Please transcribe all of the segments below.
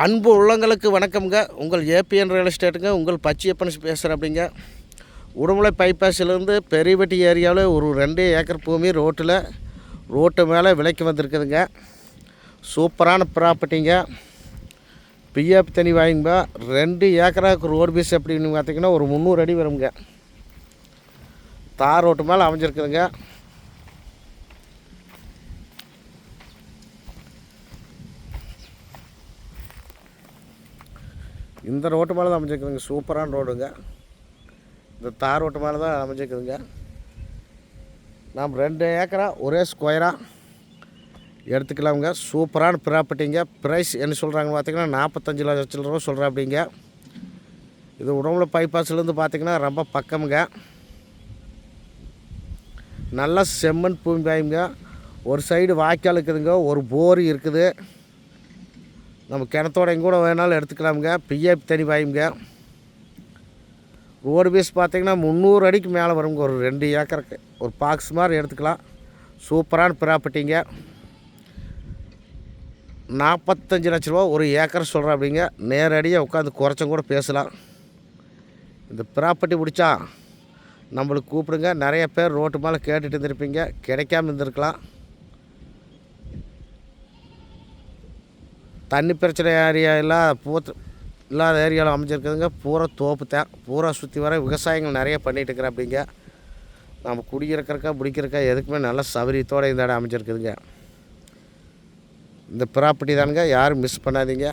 அன்பு உள்ளங்களுக்கு வணக்கம்ங்க. உங்கள் ஏபிஎன் ரியல் எஸ்டேட்டுங்க. உங்கள் பச்சையப்பன் பேசுகிறேன். அப்படிங்க உடுமலை பைபாஸிலேருந்து பெரியவட்டி ஏரியாவில் ஒரு 2 ஏக்கர் பூமி ரோட்டு மேலே விலைக்கு வந்திருக்குதுங்க. சூப்பரான ப்ராப்பர்ட்டிங்க. பிஎஃப் தனி வாங்கிங்க. 2 ஏக்கராவுக்கு ரோடு பீஸ் எப்படின்னு பார்த்திங்கன்னா ஒரு 300 அடி வருங்க. தார் ரோட்டு மேலே அமைஞ்சிருக்குதுங்க. இந்த ரோட்டு மேலே தான் அமைஞ்சிருக்குதுங்க. சூப்பரான ரோடுங்க. இந்த தார் ரோட்டு மேலே தான் அமைஞ்சிருக்குதுங்க. நாம் 2 ஏக்கரா ஒரே ஸ்கொயராக எடுத்துக்கலாமுங்க. சூப்பரான ப்ராப்பர்ட்டிங்க. ப்ரைஸ் என்ன சொல்கிறாங்கன்னு பார்த்திங்கன்னா 45 லட்சம் ரூபா சொல்கிறேன். அப்படிங்க இது உடுமலை பைபாஸ்லேருந்து பார்த்திங்கன்னா ரொம்ப பக்கமுங்க. நல்லா செம்மண் பூமி பாயுங்க. ஒரு சைடு வாய்க்கால் இருக்குதுங்க. ஒரு போர் இருக்குது. நம்ம கிணத்தோட கூட வேணாலும் எடுத்துக்கலாமுங்க. பிஎஃப் தனி வாயுங்க. ரோடு பீஸ் பார்த்திங்கன்னா 300 அடிக்கு மேலே வருங்க. ஒரு 2 ஏக்கருக்கு ஒரு பாக்ஸ் மாதிரி எடுத்துக்கலாம். சூப்பரான ப்ராப்பர்ட்டிங்க. 45 லட்ச ரூபா ஒரு ஏக்கர் சொல்கிறேன். அப்படிங்க நேரடியாக உட்காந்து குறைச்சும் கூட பேசலாம். இந்த ப்ராப்பர்ட்டி பிடிச்சா நம்மளுக்கு கூப்பிடுங்க. நிறைய பேர் ரோட்டு மேலே கேட்டுட்டு இருந்திருப்பீங்க, கிடைக்காம இருந்திருக்கலாம். தண்ணி பிரச்சனை ஏரியா எல்லாம் இல்லாத ஏரியாவில் அமைஞ்சிருக்குதுங்க. பூரா தோப்பு தான். பூரா சுற்றி வர விவசாயங்கள் நிறைய பண்ணிகிட்டு இருக்கிறேன். அப்படிங்க நம்ம குடிக்கிறக்கா பிடிக்கிறக்கா எதுக்குமே நல்ல சௌகரியத்தோடு இந்த இடம் அமைஞ்சிருக்குதுங்க. இந்த ப்ராப்பர்ட்டி தானுங்க. யாரும் மிஸ் பண்ணாதீங்க.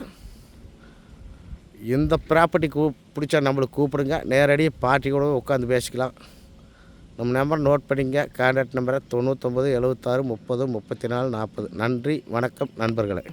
இந்த ப்ராப்பர்ட்டி பிடிச்சா நம்மளுக்கு கூப்பிடுங்க. நேரடியாக பார்ட்டி கூட உட்காந்து பேசிக்கலாம். நம்ம நம்பர் நோட் பண்ணிங்க. கான்டாக்ட் நம்பரை 99 76 30 34 40. நன்றி, வணக்கம் நண்பர்களே.